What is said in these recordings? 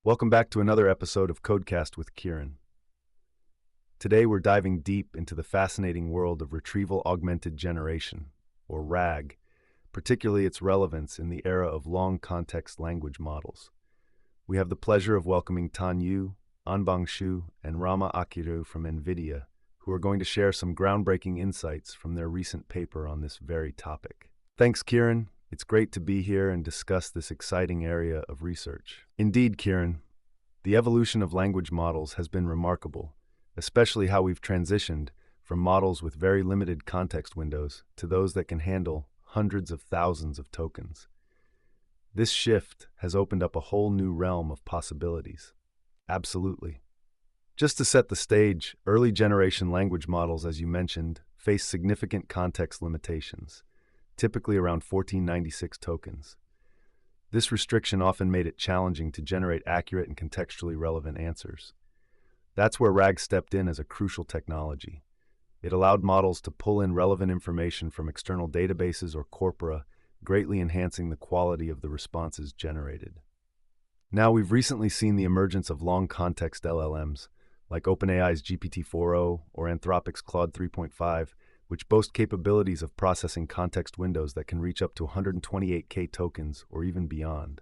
Welcome back to another episode of Codecast with Kieran. Today we're diving deep into the fascinating world of retrieval-augmented generation, or RAG, particularly its relevance in the era of long-context language models. We have the pleasure of welcoming Tan Yu, Anbang Xu, and Rama Akiru from NVIDIA, who are going to share some groundbreaking insights from their recent paper on this very topic. Thanks, Kieran. It's great to be here and discuss this exciting area of research. Indeed, Kieran, the evolution of language models has been remarkable, especially how we've transitioned from models with very limited context windows to those that can handle hundreds of thousands of tokens. This shift has opened up a whole new realm of possibilities. Absolutely. Just to set the stage, early generation language models, as you mentioned, face significant context limitations, typically around 1496 tokens. This restriction often made it challenging to generate accurate and contextually relevant answers. That's where RAG stepped in as a crucial technology. It allowed models to pull in relevant information from external databases or corpora, greatly enhancing the quality of the responses generated. Now, we've recently seen the emergence of long-context LLMs, like OpenAI's GPT-4o or Anthropic's Claude 3.5, which boast capabilities of processing context windows that can reach up to 128K tokens or even beyond.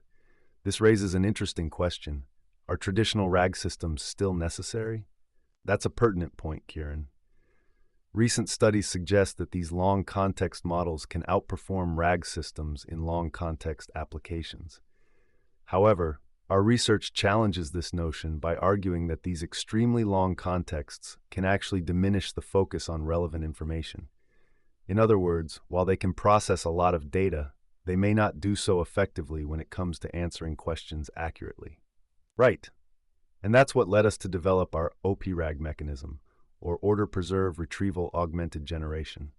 This raises an interesting question. Are traditional RAG systems still necessary? That's a pertinent point, Kieran. Recent studies suggest that these long context models can outperform RAG systems in long context applications. However, our research challenges this notion by arguing that these extremely long contexts can actually diminish the focus on relevant information. In other words, while they can process a lot of data, they may not do so effectively when it comes to answering questions accurately. Right. And that's what led us to develop our OP-RAG mechanism, or Order Preserve Retrieval Augmented Generation.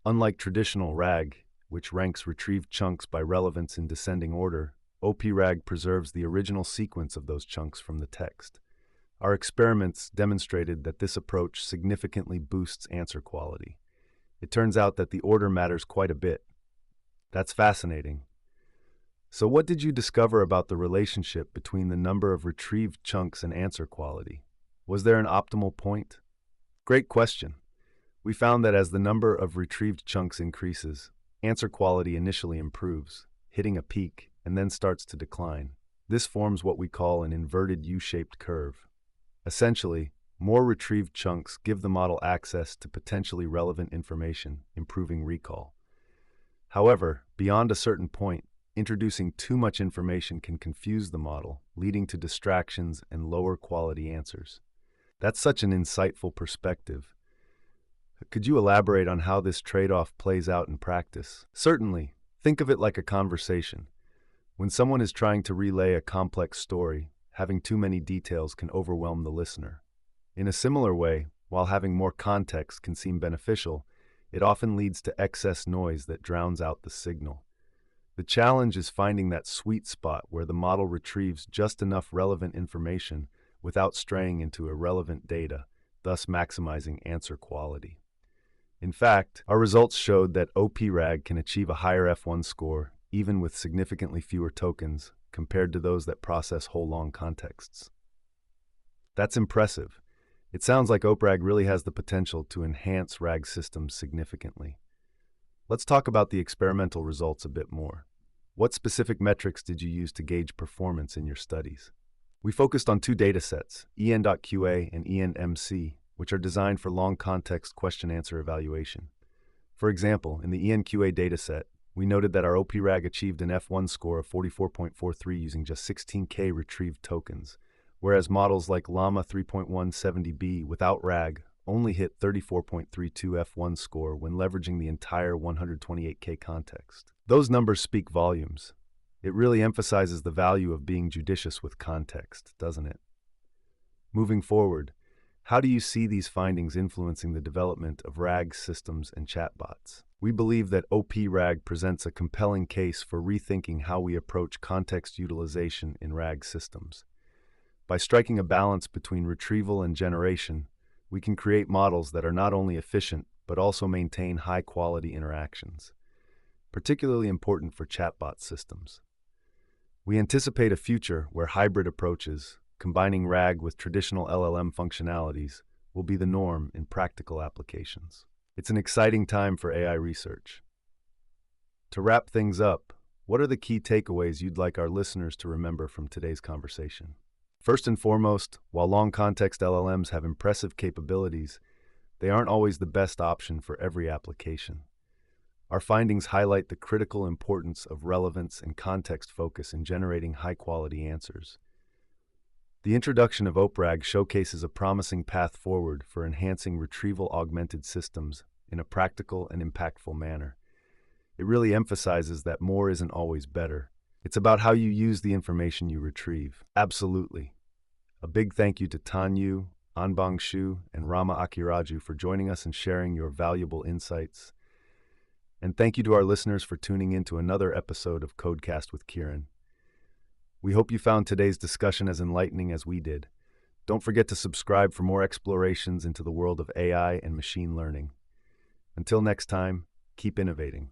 Unlike traditional RAG, which ranks retrieved chunks by relevance in descending order, OP-RAG preserves the original sequence of those chunks from the text. Our experiments demonstrated that this approach significantly boosts answer quality. It turns out that the order matters quite a bit. That's fascinating. So what did you discover about the relationship between the number of retrieved chunks and answer quality? Was there an optimal point? Great question. We found that as the number of retrieved chunks increases, answer quality initially improves, hitting a peak, and then starts to decline. This forms what we call an inverted U-shaped curve. Essentially, more retrieved chunks give the model access to potentially relevant information, improving recall. However, beyond a certain point, introducing too much information can confuse the model, leading to distractions and lower quality answers. That's such an insightful perspective. Could you elaborate on how this trade-off plays out in practice? Certainly. Think of it like a conversation. When someone is trying to relay a complex story, having too many details can overwhelm the listener. In a similar way, while having more context can seem beneficial, it often leads to excess noise that drowns out the signal. The challenge is finding that sweet spot where the model retrieves just enough relevant information without straying into irrelevant data, thus maximizing answer quality. In fact, our results showed that OP-RAG can achieve a higher F1 score even with significantly fewer tokens compared to those that process whole long contexts. That's impressive. It sounds like OP-RAG really has the potential to enhance RAG systems significantly. Let's talk about the experimental results a bit more. What specific metrics did you use to gauge performance in your studies? We focused on two datasets, en.qa and en.mc, which are designed for long context question-answer evaluation. For example, in the enqa dataset, we noted that our OP-RAG achieved an F1 score of 44.43 using just 16K retrieved tokens, whereas models like Llama 3.170b without RAG only hit 34.32 F1 score when leveraging the entire 128K context. Those numbers speak volumes. It really emphasizes the value of being judicious with context, doesn't it? Moving forward, how do you see these findings influencing the development of RAG systems and chatbots? We believe that OP-RAG presents a compelling case for rethinking how we approach context utilization in RAG systems. By striking a balance between retrieval and generation, we can create models that are not only efficient, but also maintain high-quality interactions, particularly important for chatbot systems. We anticipate a future where hybrid approaches, combining RAG with traditional LLM functionalities, will be the norm in practical applications. It's an exciting time for AI research. To wrap things up, what are the key takeaways you'd like our listeners to remember from today's conversation? First and foremost, while long-context LLMs have impressive capabilities, they aren't always the best option for every application. Our findings highlight the critical importance of relevance and context focus in generating high-quality answers. The introduction of OpenRAG showcases a promising path forward for enhancing retrieval-augmented systems in a practical and impactful manner. It really emphasizes that more isn't always better. It's about how you use the information you retrieve. Absolutely. A big thank you to Tanyu, Anbang Shu, and Rama Akiraju for joining us and sharing your valuable insights. And thank you to our listeners for tuning in to another episode of Codecast with Kieran. We hope you found today's discussion as enlightening as we did. Don't forget to subscribe for more explorations into the world of AI and machine learning. Until next time, keep innovating.